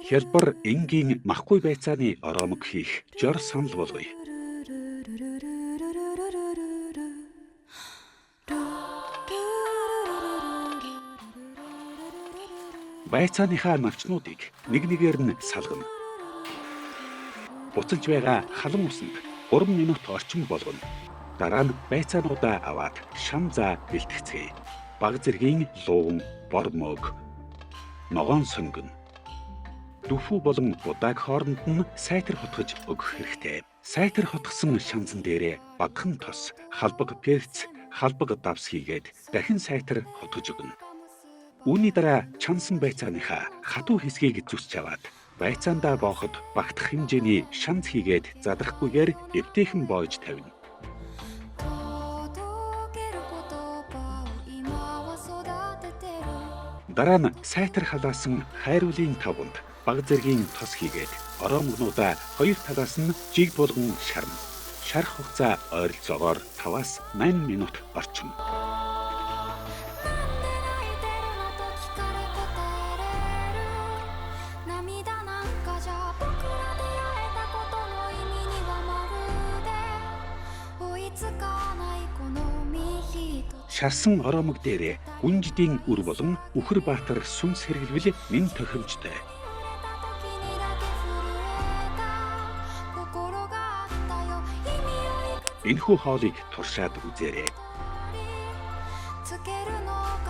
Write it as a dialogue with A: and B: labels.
A: Хялбар энгийн махгүй байцааны оромог хийх жор санал болгоё. Байцааныхаа навчнуудыг нэг нэгээр нь салгана. Буцалж байгаа халан усанд 3 минут орчим болгоно. Дараа нь байцаануудаа аваад шам заа бэлтгэцгээе. Баг зэргийн луун, бормог, ногоон сонгон, дүфүү болон будааг хооронд нь сайтар хотгож өгөх хэрэгтэй. Сайтар хотгосон шанзан дээрээ багахан тос, халбаг перц, халбаг давс хийгээд дахин сайтар хотгож өгнө. Үүний дараа чансан байцааныхаа хатуу хэсгийг зүсч аваад байцаандаа бооход багтах хэмжээний шанц хийгээд задрахгүйгээр эвтэйхэн боож тавина. Дараа нь сайтар халаасан хайруулын тавганд баг зэргийн тос хийгээд оромгнуудаа хоёр талаас нь жиг болгон шарна. Шарах хугацаа ойролцоогоор 5-8 минут орчим. Шарсан оромог дээрээ гүнждийн үр болон үхэр баатар сүнс хэрэглэвэл нэн тохиромжтой. Энэхүү хоолыг туршаад үзээрэй.